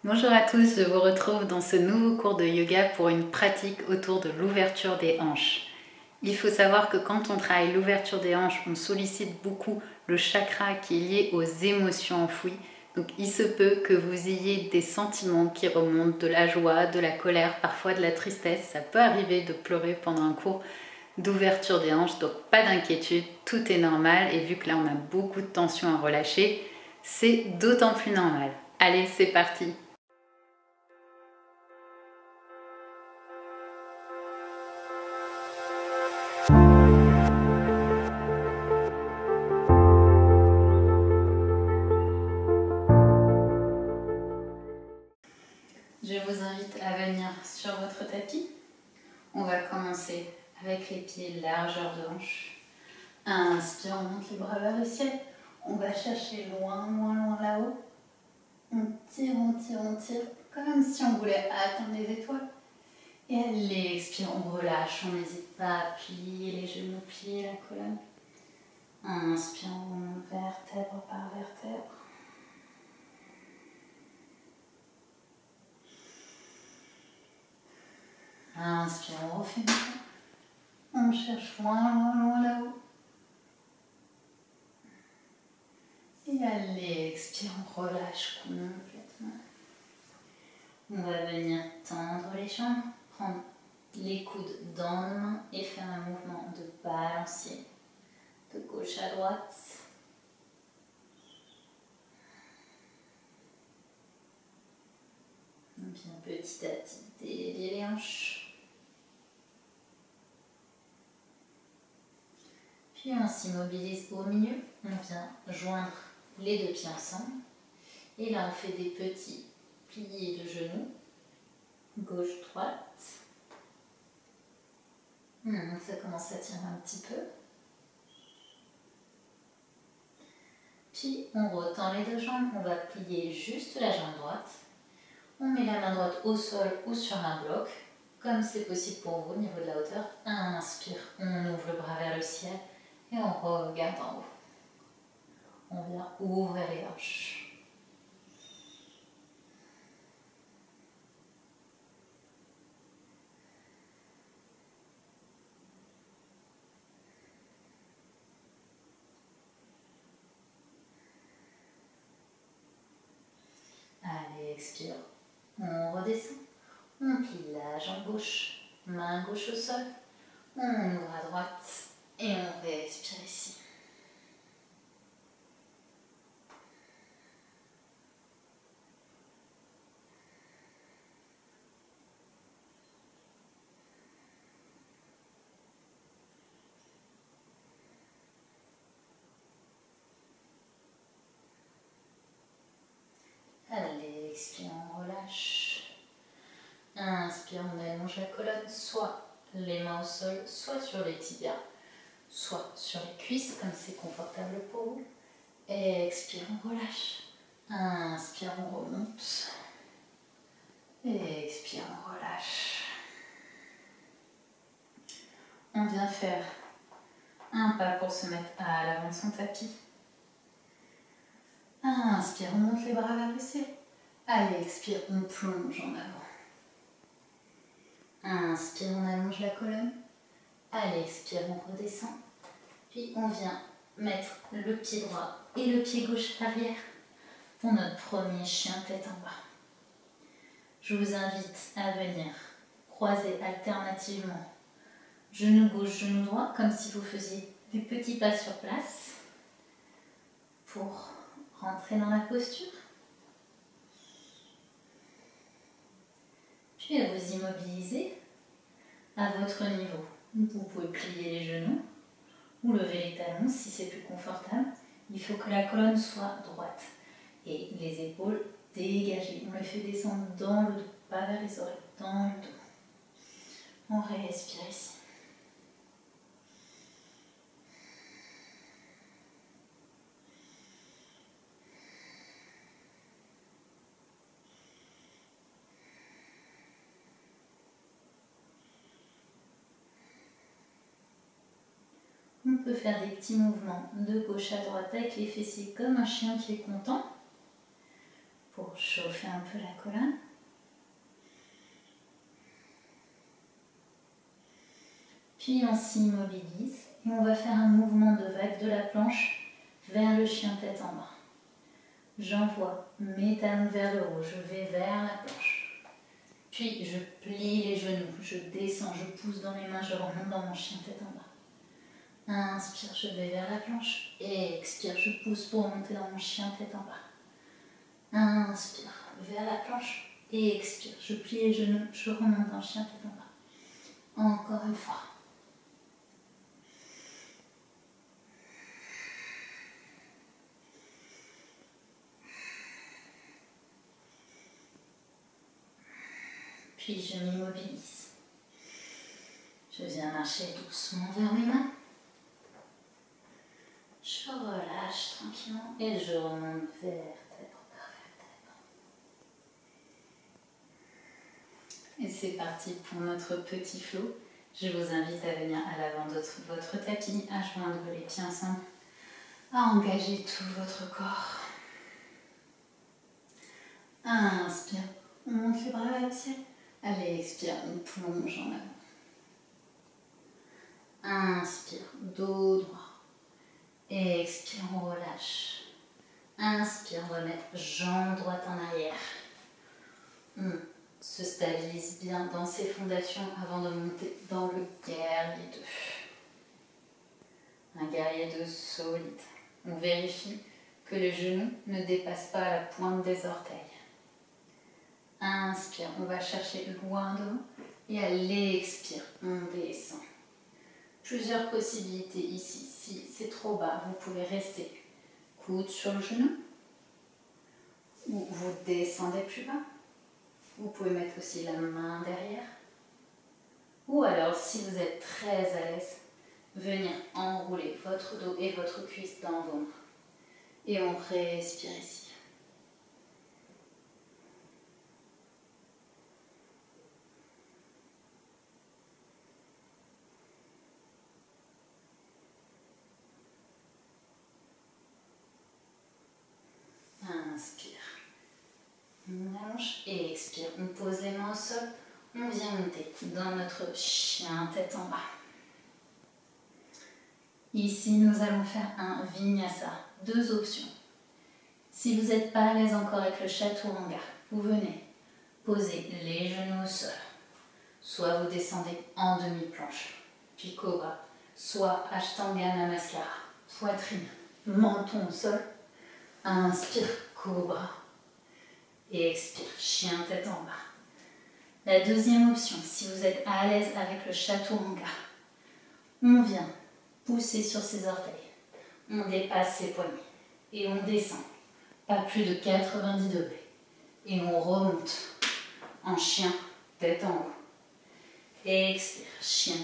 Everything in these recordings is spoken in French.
Bonjour à tous, je vous retrouve dans ce nouveau cours de yoga pour une pratique autour de l'ouverture des hanches. Il faut savoir que quand on travaille l'ouverture des hanches, on sollicite beaucoup le chakra qui est lié aux émotions enfouies. Donc il se peut que vous ayez des sentiments qui remontent, de la joie, de la colère, parfois de la tristesse. Ça peut arriver de pleurer pendant un cours d'ouverture des hanches, donc pas d'inquiétude, tout est normal. Et vu que là on a beaucoup de tension à relâcher, c'est d'autant plus normal. Allez, c'est parti! Je vous invite à venir sur votre tapis. On va commencer avec les pieds largeur de hanche. Inspire, on monte les bras vers le ciel. On va chercher loin, loin, loin là-haut. On tire, on tire, on tire, comme si on voulait atteindre les étoiles. Et à l'expire, on relâche, on n'hésite pas à plier les genoux, plier la colonne. Inspire, on monte vertèbre par vertèbre. Inspire, on refait une fois. On cherche loin, loin, loin là-haut. Et à l'expire, on relâche complètement. On va venir tendre les jambes, prendre les coudes dans nos mains et faire un mouvement de balancier de gauche à droite. On vient petit à petit délier les hanches. Puis on s'immobilise au milieu. On vient joindre les deux pieds ensemble. Et là, on fait des petits pliés de genoux. Gauche-droite. Ça commence à tirer un petit peu. Puis on retend les deux jambes. On va plier juste la jambe droite. On met la main droite au sol ou sur un bloc, comme c'est possible pour vous au niveau de la hauteur. Inspire, on ouvre le bras vers le ciel et on regarde en haut. On vient ouvrir les hanches. Allez, expire. On redescend. On plie la jambe gauche, main gauche au sol. On ouvre à droite et on respire ici. Allez, expire, on relâche. Inspire, on allonge la colonne, soit les mains au sol, soit sur les tibias, soit sur les cuisses, comme c'est confortable pour vous. Expire, on relâche. Inspire, on remonte. Expire, on relâche. On vient faire un pas pour se mettre à l'avant de son tapis. Inspire, on monte les bras vers le ciel. Allez, expire, on plonge en avant. Inspire, on allonge la colonne. Allez, expire, on redescend. Puis on vient mettre le pied droit et le pied gauche à l'arrière pour notre premier chien tête en bas. Je vous invite à venir croiser alternativement genou gauche, genou droit, comme si vous faisiez des petits pas sur place pour rentrer dans la posture. Puis à vous immobiliser à votre niveau. Vous pouvez plier les genoux ou lever les talons si c'est plus confortable. Il faut que la colonne soit droite et les épaules dégagées. On les fait descendre dans le dos, pas vers les oreilles, dans le dos. On respire ici. On peut faire des petits mouvements de gauche à droite avec les fessiers comme un chien qui est content pour pour chauffer un peu la colonne. Puis on s'immobilise et on va faire un mouvement de vague de la planche vers le chien tête en bas. J'envoie mes talons vers le haut, je vais vers la planche. Puis je plie les genoux, je descends, je pousse dans mes mains, je remonte dans mon chien tête en bas. Inspire, je vais vers la planche. Et expire, je pousse pour monter dans mon chien tête en bas. Inspire, vers la planche. Et expire, je plie les genoux, je remonte dans le chien tête en bas. Encore une fois. Puis je m'immobilise. Je viens marcher doucement vers mes mains. Je relâche tranquillement et je remonte vertèbre par vertèbre. Et c'est parti pour notre petit flow. Je vous invite à venir à l'avant de votre tapis, à joindre les pieds ensemble, à engager tout votre corps. Inspire, on monte les bras vers le ciel. Allez, expire, on plonge en avant. Inspire, dos droit. Expire, on relâche. Inspire, on va mettre jambe droite en arrière. On se stabilise bien dans ses fondations avant de monter dans le guerrier 2. Un guerrier 2 solide. On vérifie que les genoux ne dépassent pas la pointe des orteils. Inspire, on va chercher loin devant et à l'expire, on descend. Plusieurs possibilités ici. Si c'est trop bas, vous pouvez rester coude sur le genou ou vous descendez plus bas. Vous pouvez mettre aussi la main derrière. Ou alors, si vous êtes très à l'aise, venir enrouler votre dos et votre cuisse dans vos mains. Et on respire ici. Inspire. On allonge et expire. On pose les mains au sol. On vient monter dans notre chien tête en bas. Ici, nous allons faire un vinyasa. Deux options. Si vous n'êtes pas à l'aise encore avec le chaturanga, vous venez poser les genoux au sol. Soit vous descendez en demi-planche, puis cobra, soit ashtanga namaskara. Poitrine, menton au sol. Inspire, cobra. Et expire, chien tête en bas. La deuxième option, si vous êtes à l'aise avec le chaturanga, on vient pousser sur ses orteils. On dépasse ses poignets et on descend, pas plus de 90 degrés. Et on remonte en chien, tête en haut. Et expire, chien,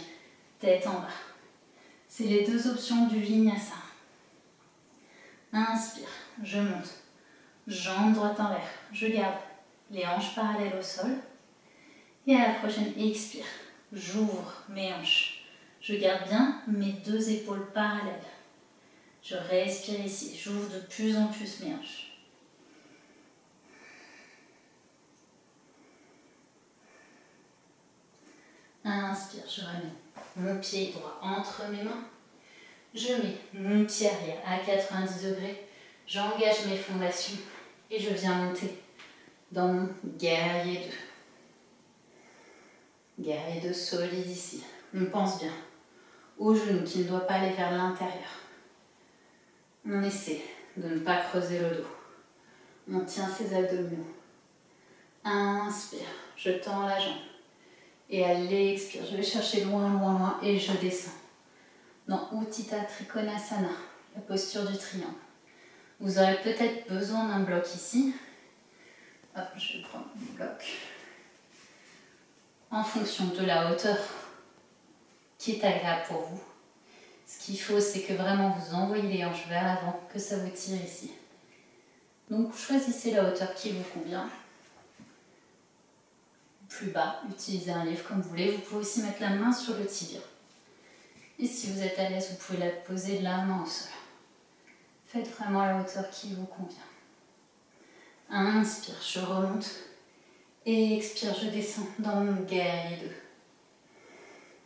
tête en bas. C'est les deux options du vinyasa. Inspire, je monte, jambe droite en l'air, je garde les hanches parallèles au sol. Et à la prochaine, expire, j'ouvre mes hanches. Je garde bien mes deux épaules parallèles. Je respire ici, j'ouvre de plus en plus mes hanches. Inspire, je remets mon pied droit entre mes mains. Je mets mon pied arrière à 90 degrés. J'engage mes fondations et je viens monter dans mon guerrier 2. Guerrier 2 solide ici. On pense bien au genou qui ne doit pas aller vers l'intérieur. On essaie de ne pas creuser le dos. On tient ses abdominaux. Inspire, je tends la jambe. Et à l'expire, je vais chercher loin, loin, loin et je descends. Dans Utthita Trikonasana, la posture du triangle. Vous aurez peut-être besoin d'un bloc ici. Hop, je vais prendre mon bloc. En fonction de la hauteur qui est agréable pour vous. Ce qu'il faut, c'est que vraiment vous envoyez les hanches vers l'avant, que ça vous tire ici. Donc choisissez la hauteur qui vous convient. Plus bas, utilisez un livre comme vous voulez. Vous pouvez aussi mettre la main sur le tibia. Et si vous êtes à l'aise, vous pouvez la poser la main au sol. Faites vraiment la hauteur qui vous convient. Inspire, je remonte. Et expire, je descends dans mon guerrier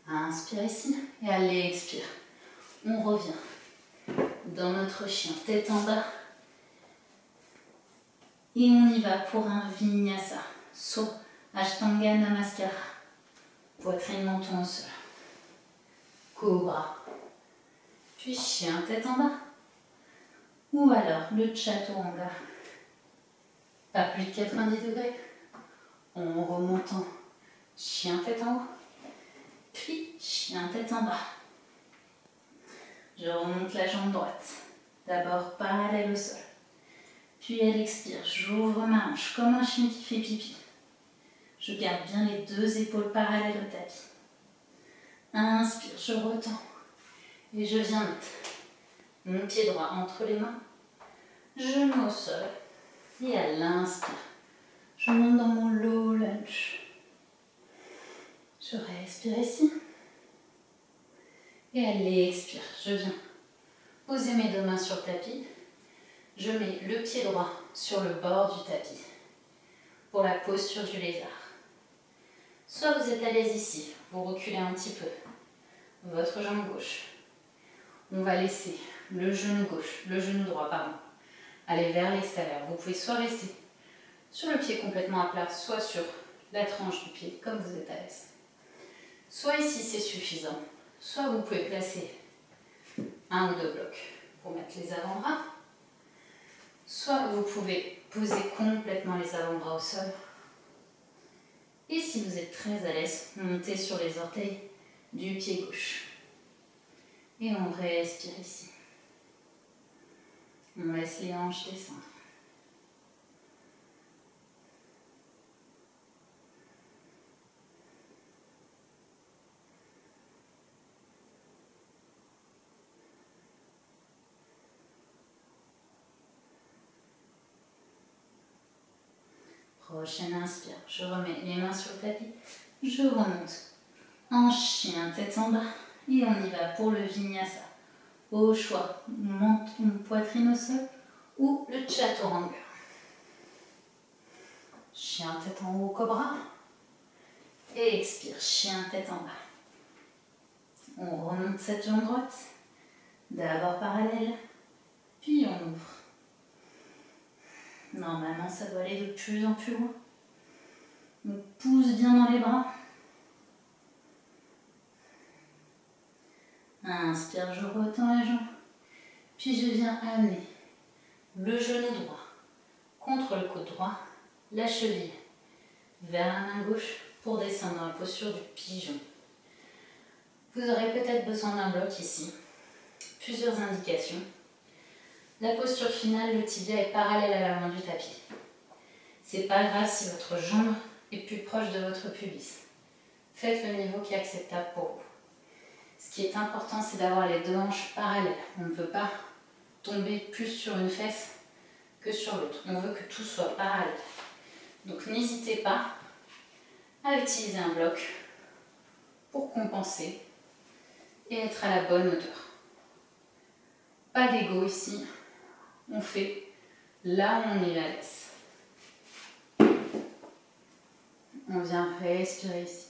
2. Inspire ici et allez, expire. On revient dans notre chien, tête en bas. Et on y va pour un Vinyasa, saut Ashtanga Namaskara. Poitrine, menton au sol. Cobra. Puis chien, tête en bas. Ou alors le Chaturanga. Pas plus de 90 degrés. En remontant, chien, tête en haut. Puis chien, tête en bas. Je remonte la jambe droite. D'abord parallèle au sol. Puis elle expire, j'ouvre ma hanche comme un chien qui fait pipi. Je garde bien les deux épaules parallèles au tapis. Inspire, je retends. Et je viens mettre mon pied droit entre les mains. Genou au sol. Et à l'inspire, je monte dans mon low lunge. Je respire ici. Et à l'expire, je viens poser mes deux mains sur le tapis. Je mets le pied droit sur le bord du tapis pour la posture du lézard. Soit vous êtes à l'aise ici, vous reculez un petit peu votre jambe gauche. On va laisser le genou gauche, le genou droit, pardon, aller vers l'extérieur. Vous pouvez soit rester sur le pied complètement à plat, soit sur la tranche du pied, comme vous êtes à l'aise. Soit ici c'est suffisant, soit vous pouvez placer un ou deux blocs pour mettre les avant-bras. Soit vous pouvez poser complètement les avant-bras au sol. Et si vous êtes très à l'aise, montez sur les orteils du pied gauche. Et on respire ici. On laisse les hanches descendre. Prochaine inspire, je remets les mains sur le tapis, je remonte en chien, tête en bas, et on y va pour le Vinyasa. Au choix, menton, poitrine au sol ou le Chaturanga. Chien, tête en haut, cobra. Et expire, chien, tête en bas. On remonte cette jambe droite, d'abord parallèle, puis on ouvre. Normalement, ça doit aller de plus en plus loin. On pousse bien dans les bras. Inspire, je retends la jambe. Puis je viens amener le genou droit contre le coude droit, la cheville vers la main gauche pour descendre dans la posture du pigeon. Vous aurez peut-être besoin d'un bloc ici. Plusieurs indications. La posture finale, le tibia est parallèle à l'avant du tapis. C'est pas grave si votre jambe est plus proche de votre pubis. Faites le niveau qui est acceptable pour vous. Ce qui est important, c'est d'avoir les deux hanches parallèles. On ne veut pas tomber plus sur une fesse que sur l'autre. On veut que tout soit parallèle. Donc n'hésitez pas à utiliser un bloc pour compenser et être à la bonne hauteur. Pas d'ego ici. On fait là où on est à l'aise. On vient respirer ici.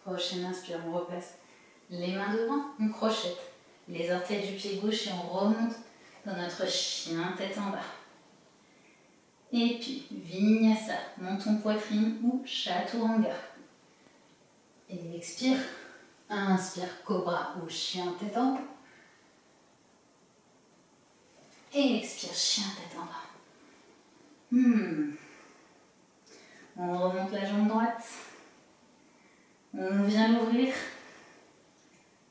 Prochaine inspire, on replace les mains devant, on crochette les orteils du pied gauche et on remonte dans notre chien tête en bas. Et puis Vinyasa, menton poitrine ou Chaturanga. Et expire, inspire cobra ou chien tête en haut. Et expire chien tête en bas. On remonte la jambe droite. On vient l'ouvrir,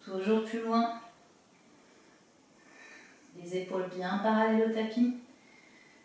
toujours plus loin, les épaules bien parallèles au tapis,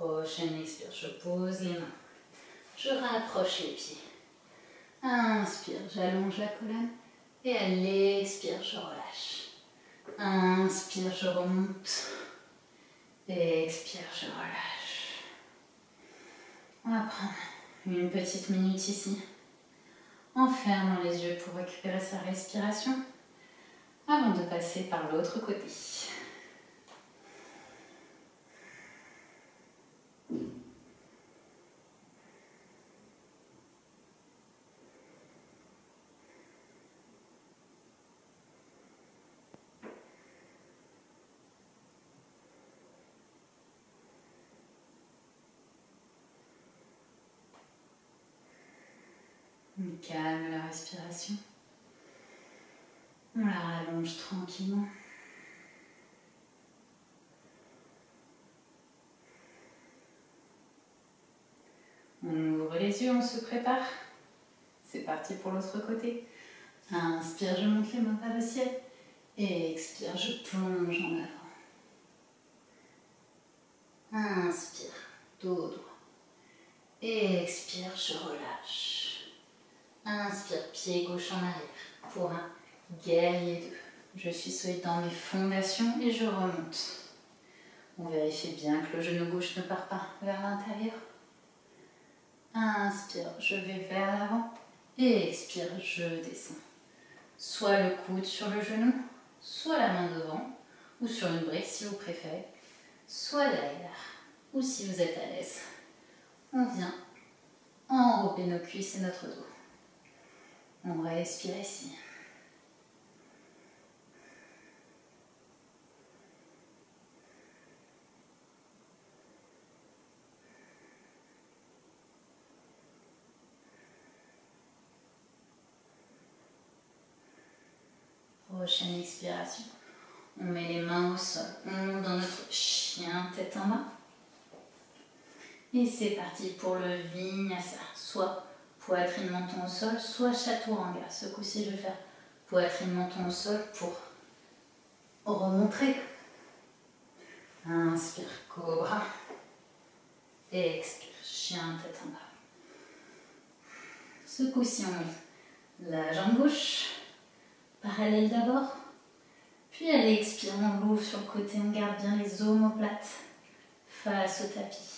Prochaine expire, je pose les mains. Je rapproche les pieds. Inspire, j'allonge la colonne. Et à l'expire, je relâche. Inspire, je remonte. Expire, je relâche. On va prendre une petite minute ici, en fermant les yeux pour récupérer sa respiration, avant de passer par l'autre côté. On calme la respiration. On la rallonge tranquillement. On ouvre les yeux, on se prépare. C'est parti pour l'autre côté. Inspire, je monte les mains vers le ciel. Et expire, je plonge en avant. Inspire, dos droit. Et expire, je relâche. Inspire, pied gauche en arrière pour un guerrier 2. Je suis solide dans mes fondations et je remonte. On vérifie bien que le genou gauche ne part pas vers l'intérieur. Inspire, je vais vers l'avant. Et expire, je descends. Soit le coude sur le genou, soit la main devant, ou sur une brique si vous préférez, soit derrière, ou si vous êtes à l'aise. On vient enrober nos cuisses et notre dos. On respire ici. Prochaine expiration. On met les mains au sol. On monte dans notre chien tête en bas. Et c'est parti pour le vinyasa. Soit poitrine menton au sol, soit chaturanga. Ce coup-ci, je vais faire poitrine menton au sol pour remontrer. Inspire, cobra. Et expire, chien tête en bas. Ce coup-ci, on met la jambe gauche, parallèle d'abord. Puis à l'expire, on l'ouvre sur le côté, on garde bien les omoplates face au tapis.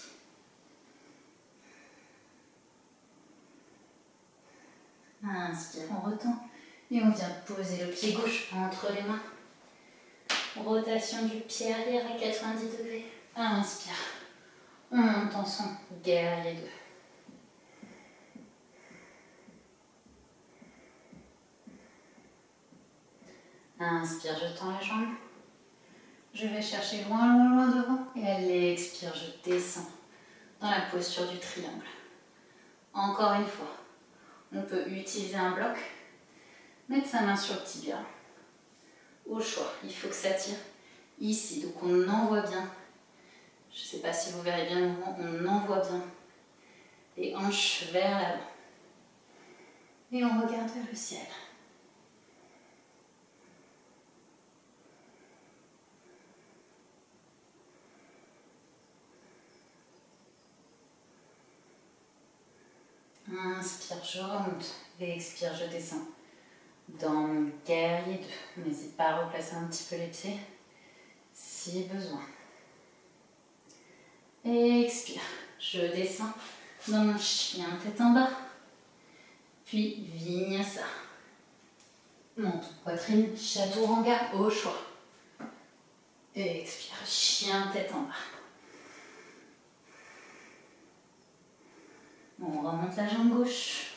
Inspire, on retend et on vient poser le pied gauche entre les mains. Rotation du pied arrière à 90 degrés. Inspire, on monte ensemble, guerrier 2. Inspire, je tends la jambe. Je vais chercher loin, loin, loin devant. Et à l'expire, je descends dans la posture du triangle. Encore une fois, on peut utiliser un bloc, mettre sa main sur le tibia. Au choix, il faut que ça tire ici. Donc on envoie bien. Je ne sais pas si vous verrez bien le mouvement, on envoie bien les hanches vers l'avant. Et on regarde vers le ciel. Inspire, je remonte. Et expire, je descends. Dans mon guerrier 2. N'hésite pas à replacer un petit peu les pieds si besoin. Et expire, je descends dans mon chien tête en bas. Puis vinyasa. Monte poitrine, chaturanga au choix. Et expire, chien tête en bas. On remonte la jambe gauche.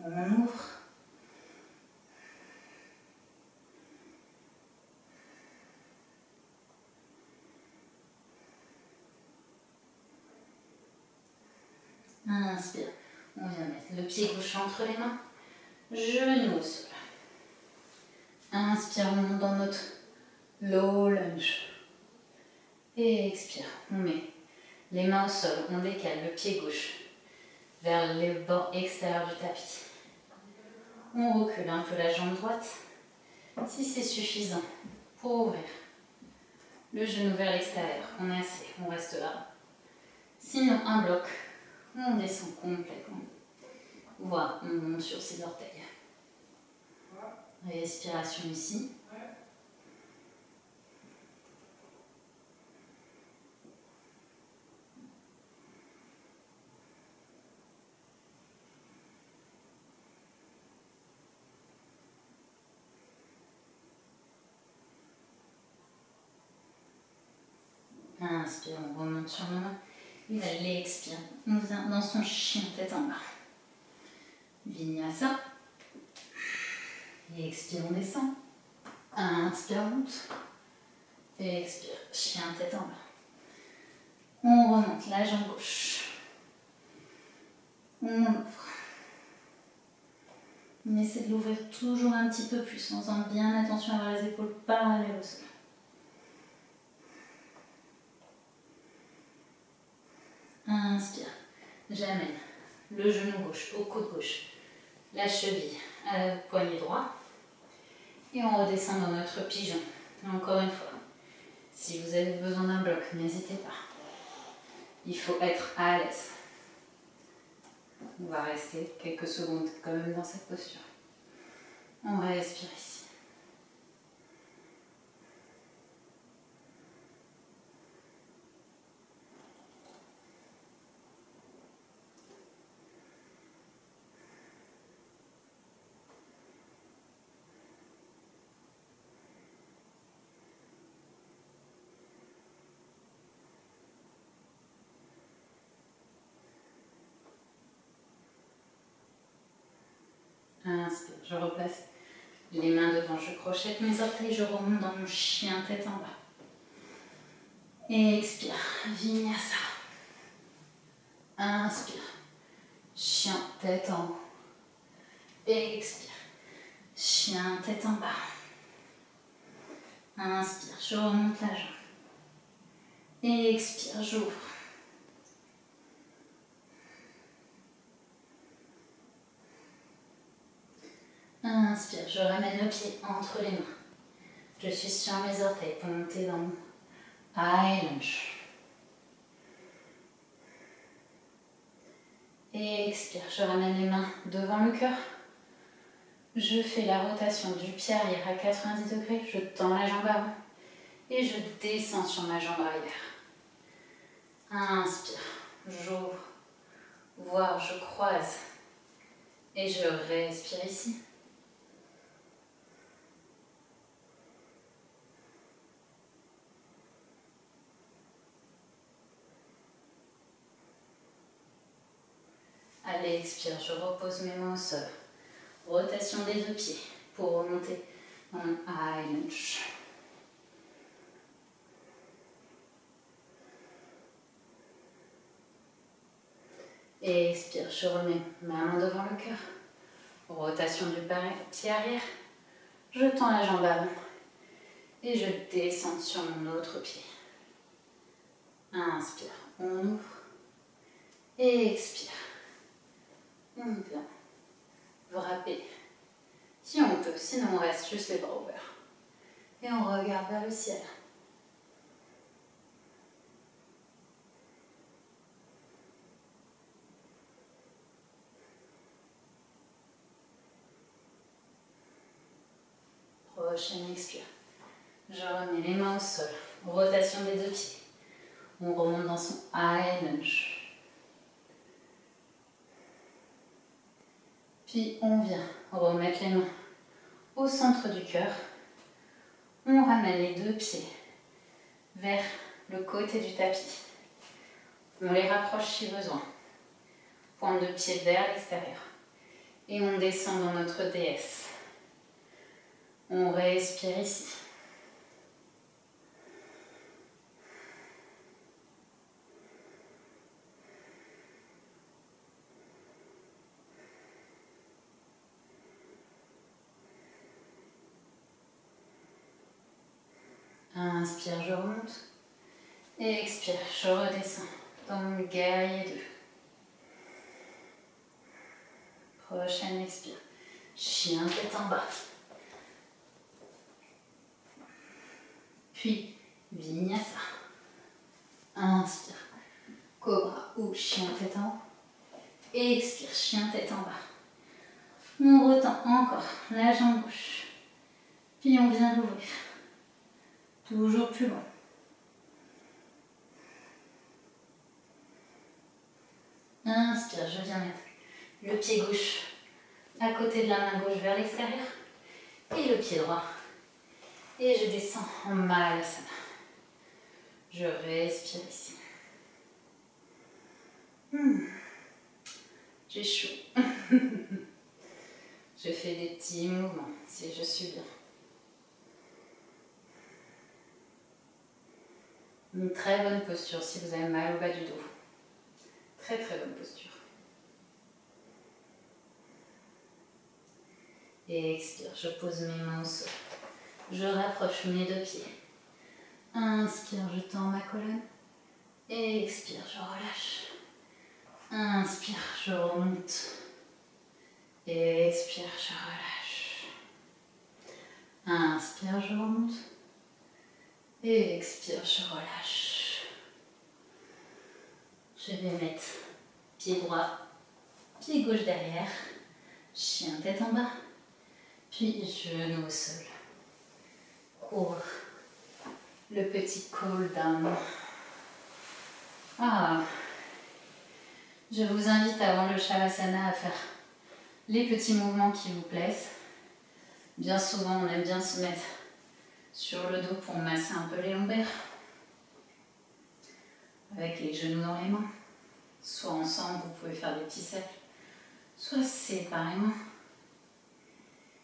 On ouvre. Inspire. On vient mettre le pied gauche entre les mains. Genou au sol. Inspire, on monte dans notre low lunge. Et expire, on met les mains au sol, on décale le pied gauche vers le bord extérieur du tapis. On recule un peu la jambe droite, si c'est suffisant, pour ouvrir Le genou vers l'extérieur. On est assez, on reste là. Sinon, un bloc. On descend complètement. Voilà, on monte sur ses orteils. Respiration ici. Inspire, on remonte sur nos mains. Et là, expire. On vient dans son chien tête en bas. Vinyasa. Et expire, on descend. Inspire, on monte. Et expire, chien tête en bas. On remonte la jambe gauche. On ouvre. On essaie de l'ouvrir toujours un petit peu plus en faisant bien attention à avoir les épaules parallèles au sol. Inspire. J'amène le genou gauche au côte gauche, la cheville à la poignet droit et on redescend dans notre pigeon. Encore une fois, si vous avez besoin d'un bloc, n'hésitez pas. Il faut être à l'aise. On va rester quelques secondes quand même dans cette posture. On respire ici. Inspire, je replace les mains devant, je crochette mes orteils, je remonte dans mon chien tête en bas. Et expire, Vinyasa. Inspire, chien tête en haut. Et expire, chien tête en bas. Inspire, je remonte la jambe. Et expire, j'ouvre. Inspire, je ramène le pied entre les mains. Je suis sur mes orteils pour monter dans mon high lunge. Et expire, je ramène les mains devant le cœur. Je fais la rotation du pied arrière à 90 degrés. Je tends la jambe avant et je descends sur ma jambe arrière. Inspire, j'ouvre, voire je croise et je respire ici. Allez, expire, je repose mes mains au sol. Rotation des deux pieds pour remonter en high lunge. Et expire, je remets ma main devant le cœur. Rotation du pied arrière. Je tends la jambe avant et je descends sur mon autre pied. Inspire, on ouvre et expire. On vient frapper si on peut, sinon on reste juste les bras ouverts. Et on regarde vers le ciel. Prochaine expire. Je remets les mains au sol. Rotation des deux pieds. On remonte dans son high lunge. Puis on vient remettre les mains au centre du cœur. On ramène les deux pieds vers le côté du tapis. On les rapproche si besoin. Pointe de pied vers l'extérieur. Et on descend dans notre déesse. On respire ici. Inspire, je remonte. Et expire, je redescends dans mon guerrier 2. Prochaine expire. Chien tête en bas. Puis Vinyasa. Inspire. Cobra ou chien tête en haut. Expire, chien tête en bas. On retend encore la jambe gauche. Puis on vient l'ouvrir. Toujours plus loin. Inspire, je viens mettre le pied gauche à côté de la main gauche vers l'extérieur. Et le pied droit. Et je descends en Malasana. Je respire ici. J'ai chaud. Je fais des petits mouvements si je suis bien. Une très bonne posture si vous avez mal au bas du dos. Très très bonne posture. Et expire, je pose mes mains au sol. Je rapproche mes deux pieds. Inspire, je tends ma colonne. Expire, je relâche. Inspire, je remonte. Expire, je relâche. Inspire, je remonte. Expire, je relâche. Je vais mettre pied droit, pied gauche derrière, chien tête en bas, puis genou au sol. Pour le petit cool down. Je vous invite avant le Shavasana à faire les petits mouvements qui vous plaisent. Bien souvent, on aime bien se mettre sur le dos pour masser un peu les lombaires. Avec les genoux dans les mains. Soit ensemble, vous pouvez faire des petits cercles. Soit séparément.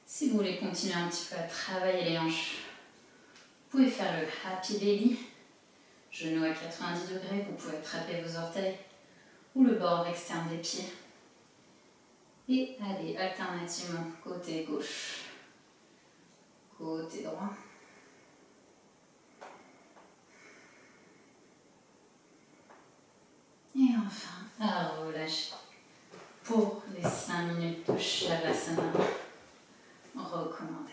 Si vous voulez continuer un petit peu à travailler les hanches, vous pouvez faire le Happy Belly. Genoux à 90 degrés, vous pouvez attraper vos orteils ou le bord externe des pieds. Et aller alternativement côté gauche, côté droit. Et enfin, à relâcher pour les 5 minutes de Shavasana recommandées.